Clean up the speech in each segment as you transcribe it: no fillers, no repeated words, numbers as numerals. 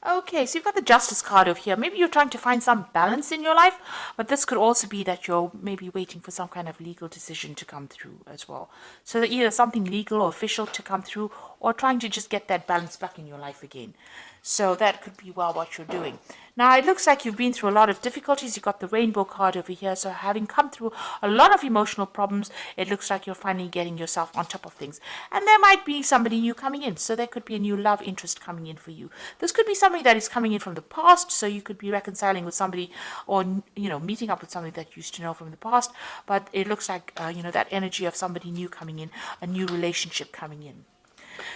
Okay, so you've got the Justice card over here. Maybe you're trying to find some balance in your life, but this could also be that you're maybe waiting for some kind of legal decision to come through as well. So that either something legal or official to come through, or trying to just get that balance back in your life again. So that could be well what you're doing. Now it looks like you've been through a lot of difficulties. You've got the rainbow card over here. So having come through a lot of emotional problems, it looks like you're finally getting yourself on top of things. And there might be somebody new coming in. So there could be a new love interest coming in for you. This could be somebody that is coming in from the past. So you could be reconciling with somebody, or meeting up with somebody that you used to know from the past. But it looks like that energy of somebody new coming in, a new relationship coming in.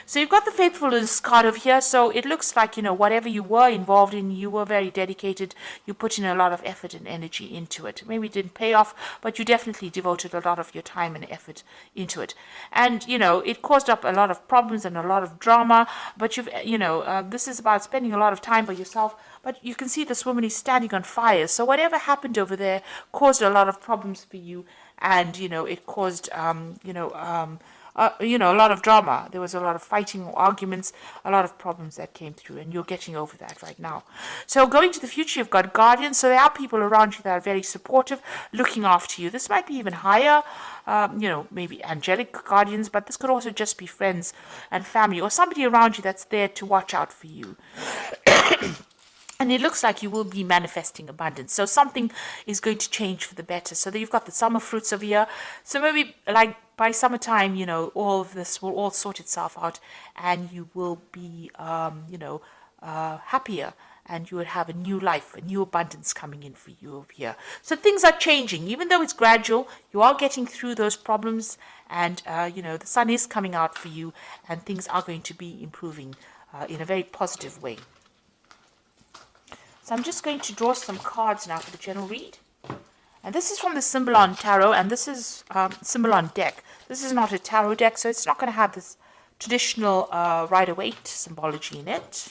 So you've got the faithfulness card over here. So it looks like, whatever you were involved in, you were very dedicated. You put in a lot of effort and energy into it. Maybe it didn't pay off, but you definitely devoted a lot of your time and effort into it. And, it caused up a lot of problems and a lot of drama. But this is about spending a lot of time by yourself. But you can see this woman is standing on fire. So whatever happened over there caused a lot of problems for you. And, it caused, a lot of drama. There was a lot of fighting, arguments, a lot of problems that came through, and you're getting over that right now. So going to the future, you've got guardians. So there are people around you that are very supportive, looking after you. This might be even higher, maybe angelic guardians, but this could also just be friends and family, or somebody around you that's there to watch out for you. And it looks like you will be manifesting abundance. So something is going to change for the better. So that you've got the summer fruits over here. So maybe like by summertime, all of this will all sort itself out, and you will be, happier, and you will have a new life, a new abundance coming in for you over here. So things are changing, even though it's gradual. You are getting through those problems, and the sun is coming out for you, and things are going to be improving in a very positive way. So I'm just going to draw some cards now for the general read. And this is from the Symbolon Tarot, and this is Symbolon deck. This is not a tarot deck, so it's not going to have this traditional Rider-Waite symbology in it.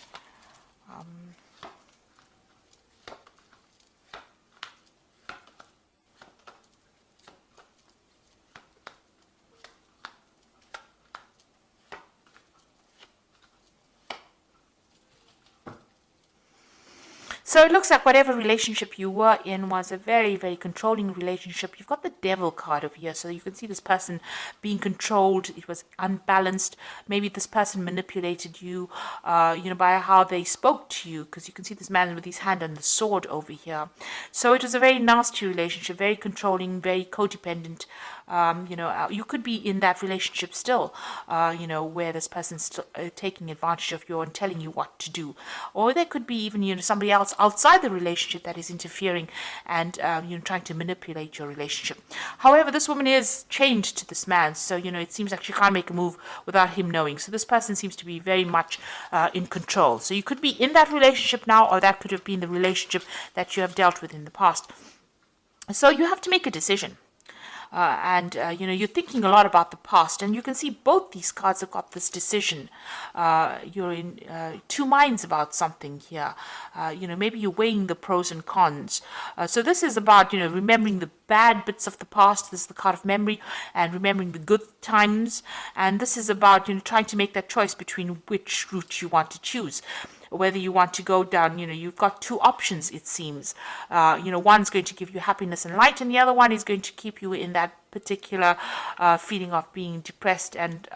So it looks like whatever relationship you were in was a very, very controlling relationship. You've got the Devil card over here, so you can see this person being controlled. It was unbalanced. Maybe this person manipulated you, by how they spoke to you, because you can see this man with his hand on the sword over here. So it was a very nasty relationship, very controlling, very codependent. You could be in that relationship still, where this person's still taking advantage of you and telling you what to do. Or there could be even, somebody else outside the relationship that is interfering and, trying to manipulate your relationship. However, this woman is chained to this man, so, it seems like she can't make a move without him knowing. So this person seems to be very much in control. So you could be in that relationship now, or that could have been the relationship that you have dealt with in the past. So you have to make a decision. You're thinking a lot about the past, and you can see both these cards have got this decision. You're in two minds about something here. Maybe you're weighing the pros and cons. So this is about, remembering the bad bits of the past. This is the card of memory, and remembering the good times. And this is about, trying to make that choice between which route you want to choose. Whether you want to go down, you've got two options, it seems. One's going to give you happiness and light, and the other one is going to keep you in that particular feeling of being depressed and,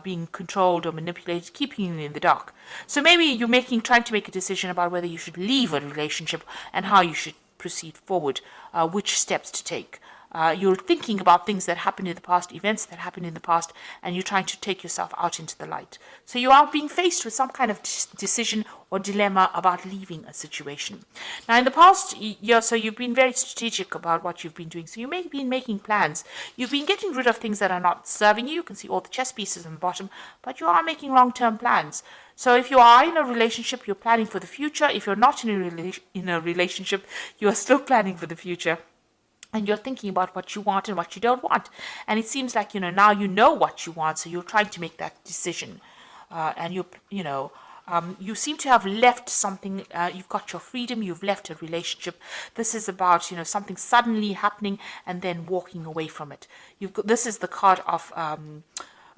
being controlled or manipulated, keeping you in the dark. So maybe you're trying to make a decision about whether you should leave a relationship and how you should proceed forward, which steps to take. You're thinking about things that happened in the past, events that happened in the past, and you're trying to take yourself out into the light. So you are being faced with some kind of decision or dilemma about leaving a situation. Now, in the past year, so you've been very strategic about what you've been doing. So you may have been making plans. You've been getting rid of things that are not serving you. You can see all the chess pieces on the bottom, but you are making long-term plans. So if you are in a relationship, you're planning for the future. If you're not in a relationship, you are still planning for the future. And you're thinking about what you want and what you don't want. And it seems like, now you know what you want, so you're trying to make that decision. You seem to have left something. You've got your freedom, you've left a relationship. This is about, something suddenly happening and then walking away from it. This is the card of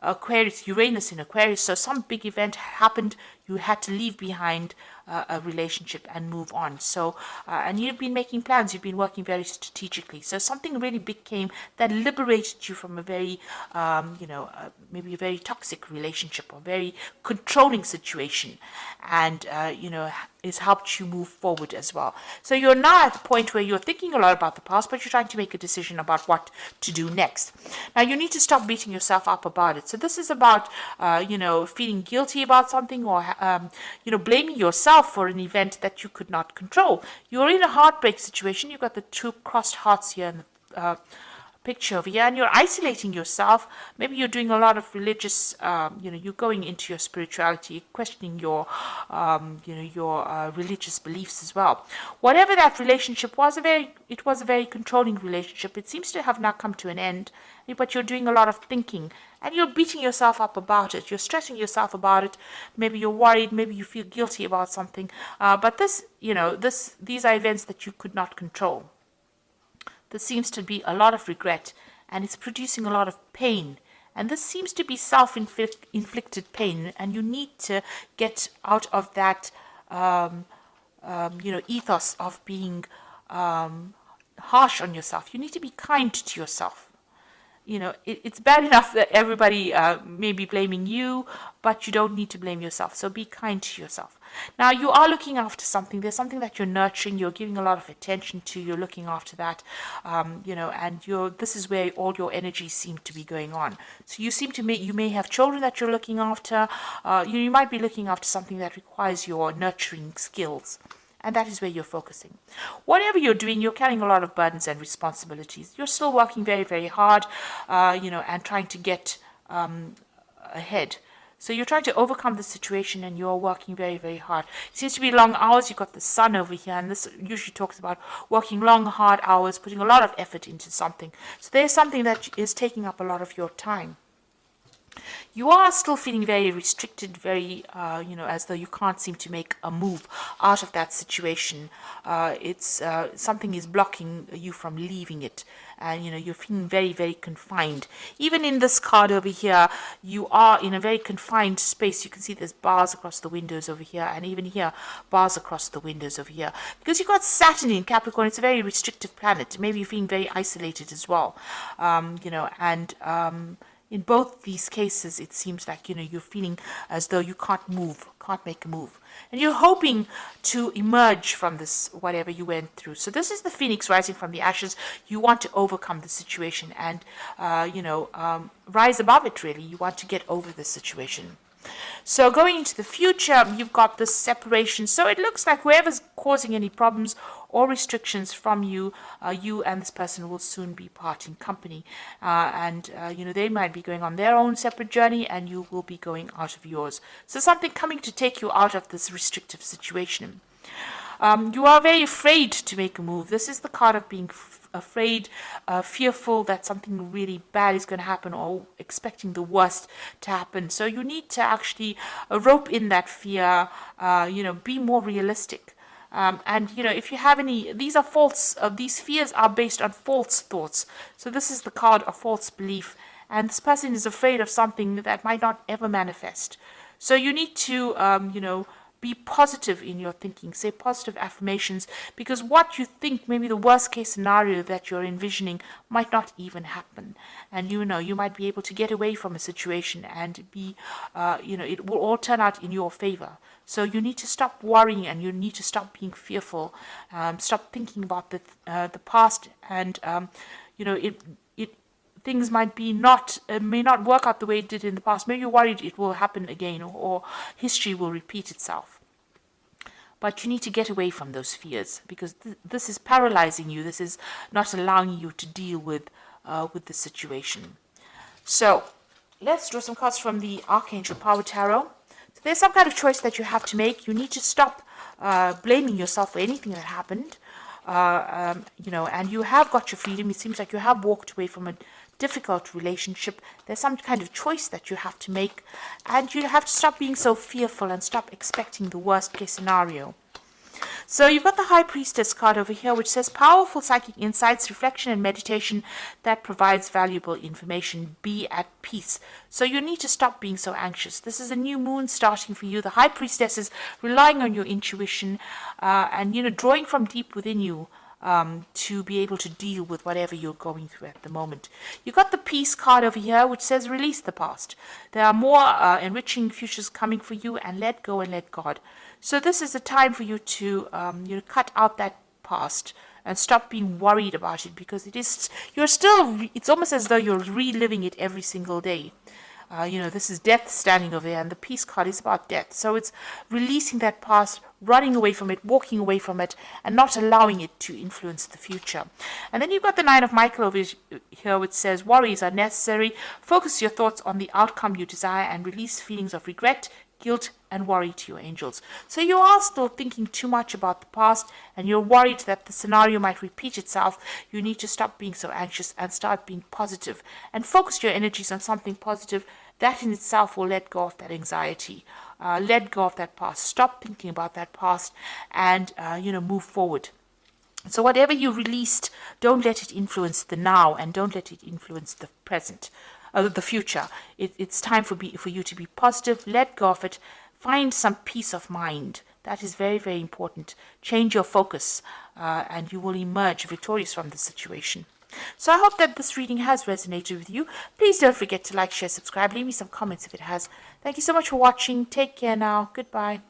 Aquarius, Uranus in Aquarius. So some big event happened. You had to leave behind a relationship and move on. So, and you've been making plans. You've been working very strategically. So something really big came that liberated you from a very, maybe a very toxic relationship or very controlling situation, and it's helped you move forward as well. So you're now at the point where you're thinking a lot about the past, but you're trying to make a decision about what to do next. Now you need to stop beating yourself up about it. So this is about, feeling guilty about something, or, blaming yourself for an event that you could not control. You're in a heartbreak situation. You've got the two crossed hearts here in the picture over here, and you're isolating yourself. Maybe you're doing a lot of religious, you're going into your spirituality, questioning your religious beliefs as well. Whatever that relationship was, it was a very controlling relationship. It seems to have now come to an end, but you're doing a lot of thinking, and you're beating yourself up about it. You're stressing yourself about it. Maybe you're worried. Maybe you feel guilty about something. But these are events that you could not control. There seems to be a lot of regret, and it's producing a lot of pain. And this seems to be self-inflicted pain, and you need to get out of that, ethos of being harsh on yourself. You need to be kind to yourself. It's bad enough that everybody may be blaming you, but you don't need to blame yourself. So be kind to yourself. Now, you are looking after something. There's something that you're nurturing. You're giving a lot of attention to. You're looking after that, and this is where all your energies seem to be going on. So you may have children that you're looking after. You might be looking after something that requires your nurturing skills. And that is where you're focusing. Whatever you're doing, you're carrying a lot of burdens and responsibilities. You're still working very, very hard, and trying to get ahead. So you're trying to overcome the situation, and you're working very, very hard. It seems to be long hours. You've got the sun over here, and this usually talks about working long, hard hours, putting a lot of effort into something. So there's something that is taking up a lot of your time. You are still feeling very restricted, very, as though you can't seem to make a move out of that situation. Something is blocking you from leaving it. And, you're feeling very, very confined. Even in this card over here, you are in a very confined space. You can see there's bars across the windows over here. And even here, bars across the windows over here. Because you've got Saturn in Capricorn. It's a very restrictive planet. Maybe you're feeling very isolated as well. In both these cases, it seems like, you're feeling as though you can't make a move. And you're hoping to emerge from this, whatever you went through. So this is the phoenix rising from the ashes. You want to overcome the situation and, rise above it, really. You want to get over the situation. So going into the future, you've got this separation. So it looks like whoever's causing any problems or restrictions from you, you and this person will soon be parting company. They might be going on their own separate journey, and you will be going out of yours. So something coming to take you out of this restrictive situation. You are very afraid to make a move. This is the card of being afraid, fearful that something really bad is going to happen, or expecting the worst to happen. So you need to actually rope in that fear, be more realistic. If you have any, these are false, these fears are based on false thoughts. So this is the card of false belief. And this person is afraid of something that might not ever manifest. So you need to, be positive in your thinking, say positive affirmations, because what you think, maybe the worst case scenario that you're envisioning, might not even happen. And you might be able to get away from a situation and be, it will all turn out in your favor. So you need to stop worrying, and you need to stop being fearful, stop thinking about the past, and, things may not work out the way it did in the past. Maybe you're worried it will happen again, or history will repeat itself. But you need to get away from those fears, because this is paralyzing you. This is not allowing you to deal with the situation. So let's draw some cards from the Archangel Power Tarot. So there's some kind of choice that you have to make. You need to stop blaming yourself for anything that happened. And you have got your freedom. It seems like you have walked away from a difficult relationship. There's some kind of choice that you have to make, and you have to stop being so fearful and stop expecting the worst case scenario. So you've got the High Priestess card over here, which says powerful psychic insights, reflection, and meditation that provides valuable information. Be at peace. So you need to stop being so anxious. This is a new moon starting for you. The High Priestess is relying on your intuition and, drawing from deep within you to be able to deal with whatever you're going through at the moment. You've got the Peace card over here, which says release the past. There are more enriching futures coming for you, and let go and let God. So this is a time for you to cut out that past and stop being worried about it, because it's almost as though you're reliving it every single day. This is death standing over there, and the Peace card is about death. So it's releasing that past, running away from it, walking away from it, and not allowing it to influence the future. And then you've got the Nine of Michael over here, which says worries are necessary. Focus your thoughts on the outcome you desire and release feelings of regret, guilt, and worry to your angels. So you are still thinking too much about the past, and you're worried that the scenario might repeat itself. You need to stop being so anxious and start being positive and focus your energies on something positive. That in itself will let go of that anxiety, let go of that past, stop thinking about that past, and move forward. So whatever you released, don't let it influence the now, and don't let it influence the present, the future. It's time for you to be positive. Let go of it. Find some peace of mind. That is very, very important. Change your focus, and you will emerge victorious from the situation. So I hope that this reading has resonated with you. Please don't forget to like, share, subscribe. Leave me some comments if it has. Thank you so much for watching. Take care now. Goodbye.